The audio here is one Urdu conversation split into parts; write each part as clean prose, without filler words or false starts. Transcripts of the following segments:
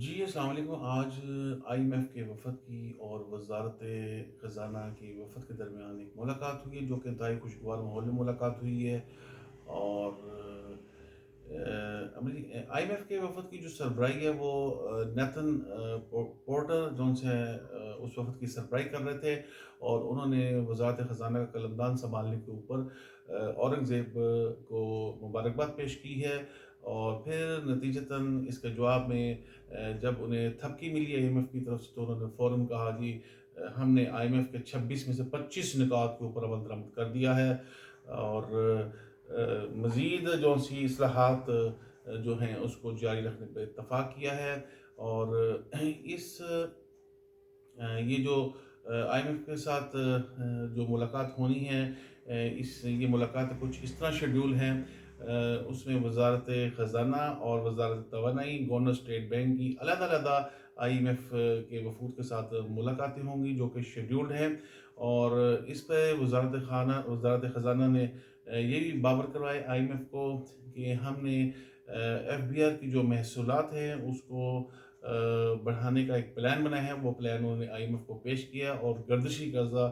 جی, السلام علیکم. آج آئی ایم ایف کے وفد کی اور وزارت خزانہ کی وفد کے درمیان ایک ملاقات ہوئی ہے جو کہ انتہائی خوشگوار ماحول میں ملاقات ہوئی ہے. اور آئی ایم ایف کے وفد کی جو سربراہی ہے وہ نیتھن پورٹر جونس ہیں, اس وفد کی سربراہی کر رہے تھے. اور انہوں نے وزارت خزانہ کا قلمدان سنبھالنے کے اوپر اورنگزیب کو مبارکباد پیش کی ہے. اور پھر نتیجتاً اس کے جواب میں جب انہیں تھپکی ملی آئی ایم ایف کی طرف سے تو انہوں نے فوراً کہا جی ہم نے آئی ایم ایف کے 26 میں سے 25 نکات کے اوپر عمل درآمد کر دیا ہے. اور مزید جو سی اصلاحات جو ہیں اس کو جاری رکھنے پہ اتفاق کیا ہے. اور اس یہ جو آئی ایم ایف کے ساتھ جو ملاقات ہونی ہے, یہ ملاقات کچھ اس طرح شیڈول ہیں. اس میں وزارت خزانہ اور وزارت توانائی, گورنر اسٹیٹ بینک کی علیحدہ علیحدہ آئی ایم ایف کے وفود کے ساتھ ملاقاتیں ہوں گی جو کہ شیڈیولڈ ہیں. اور اس پہ وزارت خزانہ نے یہ بھی باور کروایا آئی ایم ایف کو کہ ہم نے ایف بی آر کی جو محصولات ہیں اس کو بڑھانے کا ایک پلان بنایا ہے. وہ پلان انہوں نے آئی ایم ایف کو پیش کیا اور گردشی قرضہ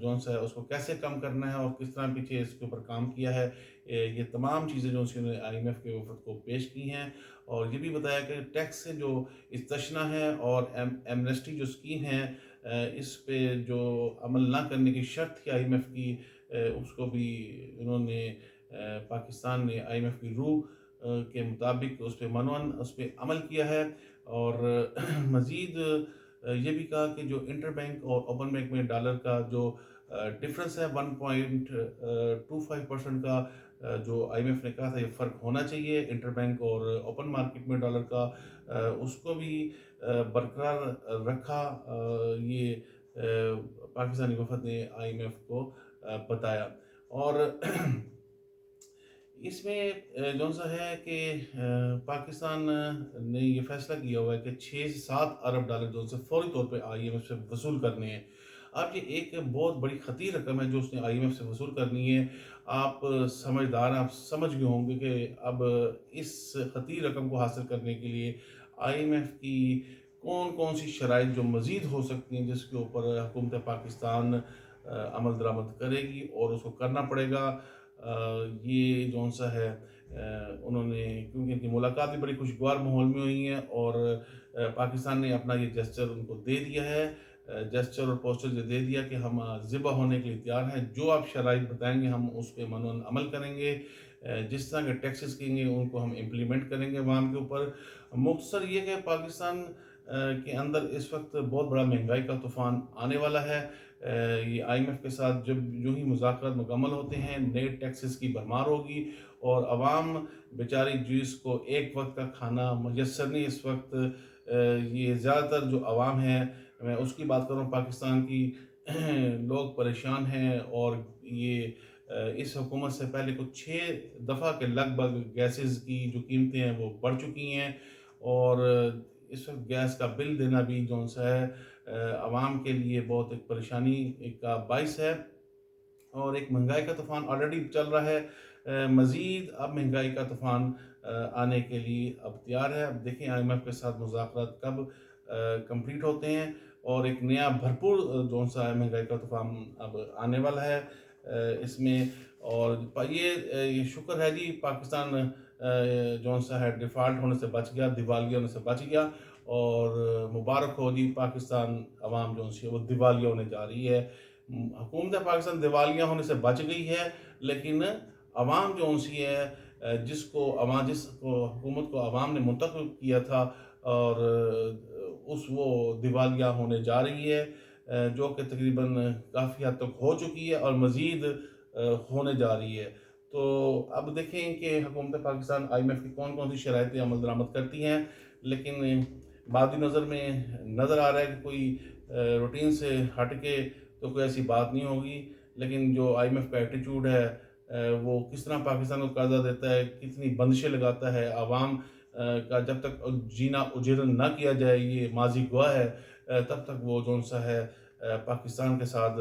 جو ہے اس کو کیسے کم کرنا ہے اور کس طرح پیچھے اس کے اوپر کام کیا ہے, یہ تمام چیزیں جو انہوں نے آئی ایم ایف کے وفد کو پیش کی ہیں. اور یہ بھی بتایا کہ ٹیکس سے جو استثنا ہے اور ایمنسٹی جو اسکیم ہے اس پہ جو عمل نہ کرنے کی شرط تھی آئی ایم ایف کی, اس کو بھی انہوں نے پاکستان نے آئی ایم ایف کی روح کے مطابق اس پہ منون اس پہ عمل کیا ہے. اور مزید یہ بھی کہا کہ جو انٹر بینک اور اوپن بینک میں ڈالر کا جو ڈفرنس ہے 1.25% کا, جو آئی ایم ایف نے کہا تھا یہ فرق ہونا چاہیے انٹر بینک اور اوپن مارکیٹ میں ڈالر کا, اس کو بھی برقرار رکھا. یہ پاکستانی وفد نے آئی ایم ایف کو بتایا. اور اس میں جو سا ہے کہ پاکستان نے یہ فیصلہ کیا ہوا ہے کہ 6 سے 7 ارب ڈالر جو سے فوری طور پہ آئی ایم ایف سے وصول کرنے ہیں. اب یہ ایک بہت بڑی خطیر رقم ہے جو اس نے آئی ایم ایف سے وصول کرنی ہے. آپ سمجھدار ہیں, آپ سمجھ گئے ہوں گے کہ اب اس خطیر رقم کو حاصل کرنے کے لیے آئی ایم ایف کی کون کون سی شرائط جو مزید ہو سکتی ہیں جس کے اوپر حکومت پاکستان عمل درآمد کرے گی اور اس کو کرنا پڑے گا. یہ جو سا ہے انہوں نے, کیونکہ ان کی ملاقات بھی بڑی خوشگوار ماحول میں ہوئی ہیں اور پاکستان نے اپنا یہ جسچر ان کو دے دیا ہے, جسچر اور پوسٹر یہ دے دیا کہ ہم ذبح ہونے کے لیے تیار ہیں, جو آپ شرائط بتائیں گے ہم اس پہ منون عمل کریں گے, جس طرح کے ٹیکسز کہیں گے ان کو ہم امپلیمنٹ کریں گے عوام کے اوپر. مختصر یہ کہ پاکستان کے اندر اس وقت بہت بڑا مہنگائی کا طوفان آنے والا ہے. یہ آئی ایم ایف کے ساتھ جب جو ہی مذاکرات مکمل ہوتے ہیں نئے ٹیکسز کی بھرمار ہوگی اور عوام بیچاری جس کو ایک وقت کا کھانا میسر نہیں اس وقت. یہ زیادہ تر جو عوام ہے, میں اس کی بات کروں پاکستان کی, لوگ پریشان ہیں. اور یہ اس حکومت سے پہلے کچھ 6 دفعہ کے لگ بھگ گیسز کی جو قیمتیں ہیں وہ بڑھ چکی ہیں. اور اس وقت گیس کا بل دینا بھی جو سا ہے عوام کے لیے بہت ایک پریشانی کا باعث ہے. اور ایک مہنگائی کا طوفان آلریڈی چل رہا ہے, مزید اب مہنگائی کا طوفان آنے کے لیے اب تیار ہے. اب دیکھیں آئی ایم ایف کے ساتھ مذاکرات کب کمپلیٹ ہوتے ہیں اور ایک نیا بھرپور جو سا ہے مہنگائی کا طوفان اب آنے والا ہے اس میں. اور یہ شکر ہے جی پاکستان جو سا ہے ڈیفالٹ ہونے سے بچ گیا, دیوالیہ ہونے سے بچ گیا. اور مبارک ہو جی پاکستان عوام جو سی وہ دیوالیہ ہونے جا رہی ہے. حکومت پاکستان دیوالیہ ہونے سے بچ گئی ہے لیکن عوام جو سی ہے جس کو حکومت کو عوام نے منتخب کیا تھا اور وہ دیوالیہ ہونے جا رہی ہے, جو کہ تقریباً کافی حد تک ہو چکی ہے اور مزید ہونے جا رہی ہے. تو اب دیکھیں کہ حکومت پاکستان آئی ایم ایف کی کون کون سی شرائطیں عمل درآمد کرتی ہیں. لیکن بعد نظر میں نظر آ رہا ہے کہ کوئی روٹین سے ہٹ کے تو کوئی ایسی بات نہیں ہوگی. لیکن جو آئی ایم ایف کا ایٹیچیوڈ ہے وہ کس طرح پاکستان کو قرضہ دیتا ہے, کتنی بندشیں لگاتا ہے, عوام کا جب تک جینا اجیرن نہ کیا جائے, یہ ماضی گواہ ہے, تب تک وہ جو سا ہے پاکستان کے ساتھ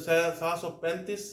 735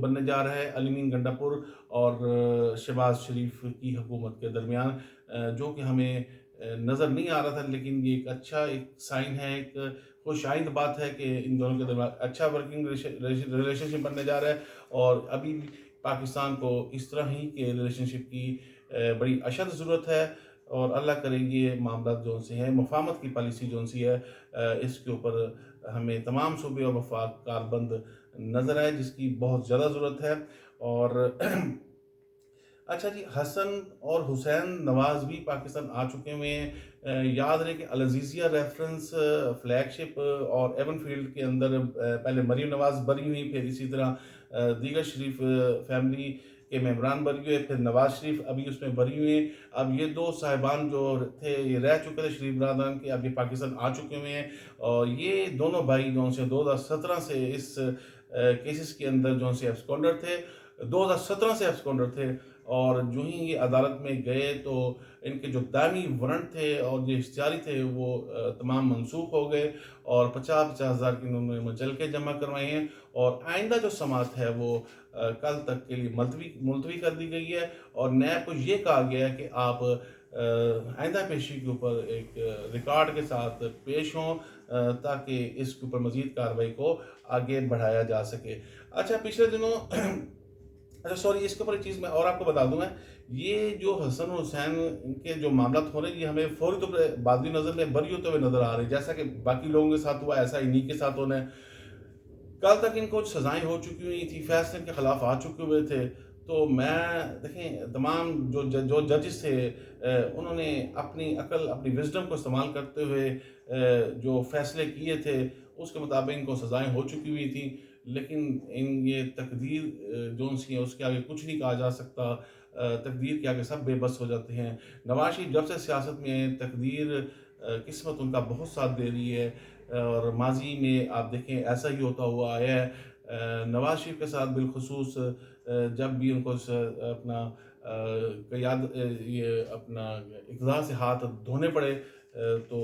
بننے جا رہا ہے علی گنڈاپور اور شہباز شریف کی حکومت کے درمیان، جو کہ ہمیں نظر نہیں آ رہا تھا، لیکن یہ ایک اچھا ایک سائن ہے، ایک خوش آئند بات ہے کہ ان دونوں کے درمیان اچھا ورکنگ ریلیشن شپ بننے جا رہا ہے، اور ابھی بھی پاکستان کو اس طرح ہی کے ریلیشن شپ کی بڑی اشد ضرورت ہے، اور اللہ کرے یہ معاملات جو سے ہیں، مفاہمت کی پالیسی جو سی ہے، اس کے اوپر ہمیں تمام صوبے اور وفاق کاربند نظر آئے، جس کی بہت زیادہ ضرورت ہے۔ اور اچھا جی، حسن اور حسین نواز بھی پاکستان آ چکے ہوئے ہیں۔ یاد رہے کہ العزیزیہ ریفرنس فلیگ شپ اور ایون فیلڈ کے اندر پہلے مریم نواز بری ہوئی، پھر اسی طرح دیگر شریف فیملی کے ممبران بری ہوئے، پھر نواز شریف ابھی اس میں بری ہوئے ہیں۔ اب یہ دو صاحبان جو تھے، یہ رہ چکے تھے شریف برادران کے، اب یہ پاکستان آ چکے ہوئے ہیں، اور یہ دونوں بھائی جو سے 2017 سے اس کیسز کے اندر جو سے ایبسکونڈر تھے، 2017 سے ایبسکونڈر تھے، اور جو ہی یہ عدالت میں گئے تو ان کے جو دائمی وارنٹ تھے اور جو اشتہاری تھے وہ تمام منسوخ ہو گئے، اور 50,000 کی انہوں نے مچلکے جمع کروائے ہیں، اور آئندہ جو سماعت ہے وہ کل تک کے لیے ملتوی کر دی گئی ہے، اور نیب کو یہ کہا گیا ہے کہ آپ آئندہ پیشی کے اوپر ایک ریکارڈ کے ساتھ پیش ہوں، تاکہ اس کے اوپر مزید کارروائی کو آگے بڑھایا جا سکے۔ اچھا، پچھلے دنوں اچھا سوری، اس کے اوپر ایک چیز میں اور آپ کو بتا دوں، میں یہ جو حسن اور حسین کے جو معاملات ہو رہے ہیں، یہ ہمیں فوری طور پر بادی نظر میں بری ہوتے ہوئے نظر آ رہے ہیں، جیسا کہ باقی لوگوں کے ساتھ ہوا ایسا انہی کے ساتھ ہونا ہے۔ کل تک ان کو سزائیں ہو چکی ہوئی تھی، فیصلے ان کے خلاف آ چکے ہوئے تھے، تو میں دیکھیں تمام جو ججز تھے، انہوں نے اپنی عقل، اپنی وزڈم کو استعمال کرتے ہوئے جو فیصلے کیے تھے اس کے مطابق ان کو سزائیں ہو چکی ہوئی تھیں، لیکن یہ تقدیر جو سی ہے اس کے آگے کچھ نہیں کہا جا سکتا۔ تقدیر کے آگے سب بے بس ہو جاتے ہیں۔ نواز شریف جب سے سیاست میں ہیں، تقدیر قسمت ان کا بہت ساتھ دے رہی ہے، اور ماضی میں آپ دیکھیں ایسا ہی ہوتا ہوا آیا ہے۔ نواز شریف کے ساتھ بالخصوص جب بھی ان کو اپنا یہ اپنا اقتدار سے ہاتھ دھونے پڑے، تو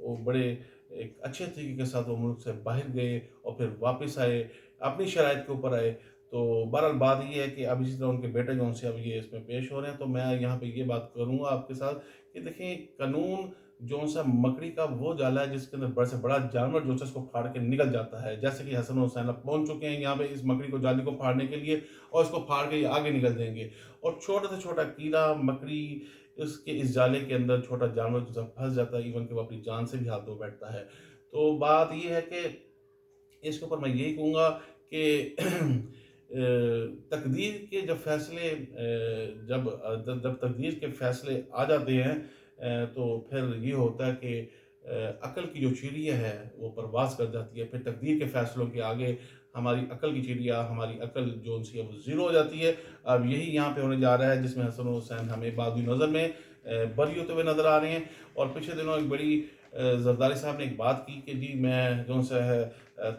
وہ بڑے ایک اچھے طریقے کے ساتھ وہ ملک سے باہر گئے اور پھر واپس آئے، اپنی شرائط کے اوپر آئے۔ تو بہرحال بات یہ ہے کہ اب اسی طرح ان کے بیٹے جو سے اب یہ اس میں پیش ہو رہے ہیں، تو میں یہاں پہ یہ بات کروں گا آپ کے ساتھ کہ دیکھیں، قانون جو سا مکڑی کا وہ جالا ہے جس کے اندر بڑے سے بڑا جانور جو ہے اس کو پھاڑ کے نکل جاتا ہے، جیسے کہ حسن اور حسین اب پہنچ چکے ہیں یہاں پہ اس مکڑی کو، جالی کو پھاڑنے کے لیے، اور اس کو پھاڑ کے یہ آگے نکل دیں گے، اور چھوٹا سے چھوٹا کیڑا مکڑی اس جالے کے اندر چھوٹا جانور جو سا پھنس جاتا ہے، ایون کہ وہ اپنی جان سے بھی ہاتھ دھو بیٹھتا ہے۔ تو بات یہ ہے کہ اس کے اوپر میں یہی کہوں گا کہ تقدیر کے جب فیصلے جب تقدیر کے فیصلے آ جاتے ہیں، تو پھر یہ ہوتا ہے کہ عقل کی جو چڑیا ہے وہ پرواز کر جاتی ہے، پھر تقدیر کے فیصلوں کے آگے ہماری عقل کی چڑیا، ہماری عقل جو سی ہے وہ زیرو ہو جاتی ہے۔ اب یہی یہاں پہ ہونے جا رہا ہے، جس میں حسن و حسین ہمیں بعض نظر میں بری ہوتے ہوئے نظر آ رہے ہیں۔ اور پچھلے دنوں ایک بڑی زرداری صاحب نے ایک بات کی کہ جی میں جو سے ہے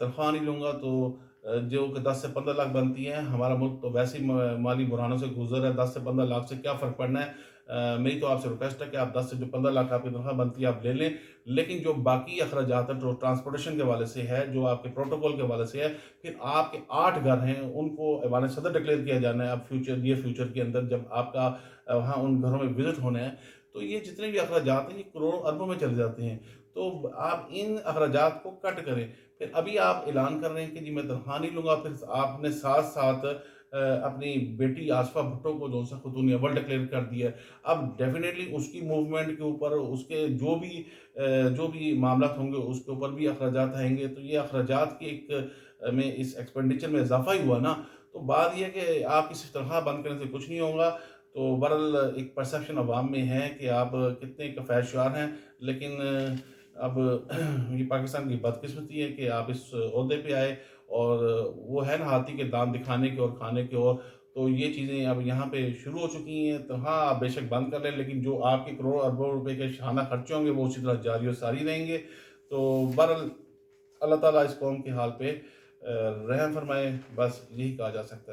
تنخواہ نہیں لوں گا، تو جو کہ 10 سے 15 لاکھ بنتی ہیں، ہمارا ملک تو ویسے ہی مالی بحرانوں سے گزر ہے، 10 سے 15 لاکھ سے کیا فرق پڑنا ہے۔ میری تو آپ سے ریکویسٹ ہے کہ آپ 10 سے جو 15 لاکھ آپ کی تنخواہ بنتی ہے آپ لے لیں، لیکن جو باقی اخراجات ہیں، جو ٹرانسپورٹیشن کے حوالے سے ہے، جو آپ کے پروٹوکول کے حوالے سے ہے، پھر آپ کے 8 گھر ہیں ان کو ایوان صدر ڈکلیئر کیا جانا ہے اب فیوچر کے اندر، جب آپ کا وہاں ان گھروں میں وزٹ ہونا ہے، تو یہ جتنے بھی اخراجات ہیں یہ کروڑوں اربوں میں چلے جاتے ہیں۔ تو آپ ان اخراجات کو کٹ کریں۔ پھر ابھی آپ اعلان کر رہے ہیں کہ جی میں تنخواہ نہیں لوں گا، پھر آپ نے ساتھ ساتھ اپنی بیٹی آصفہ بھٹو کو جو سا خاتون اول ڈکلیئر کر دیا ہے۔ اب ڈیفینیٹلی اس کی موومنٹ کے اوپر، اس کے جو بھی معاملات ہوں گے اس کے اوپر بھی اخراجات آئیں گے، تو یہ اخراجات کی میں اس ایکسپینڈیچر میں اضافہ ہی ہوا نا۔ تو بات یہ ہے کہ آپ کی صرف تنخواہ بند کرنے سے کچھ نہیں ہوگا۔ تو بہرحال ایک پرسیپشن عوام میں ہے کہ آپ کتنے کفایت شعار ہیں، لیکن اب یہ پاکستان کی بدقسمتی ہے کہ آپ اس عہدے پہ آئے، اور وہ ہے نا ہاتھی کے دانت دکھانے کے اور کھانے کے، اور تو یہ چیزیں اب یہاں پہ شروع ہو چکی ہیں۔ تو ہاں آپ بے شک بند کر لیں، لیکن جو آپ کے کروڑوں اربوں روپے کے شاہانہ خرچے ہوں گے وہ اسی طرح جاری و ساری رہیں گے۔ تو بہرحال اللہ تعالیٰ اس قوم کے حال پہ رحم فرمائے، بس یہی کہا جا سکتا ہے۔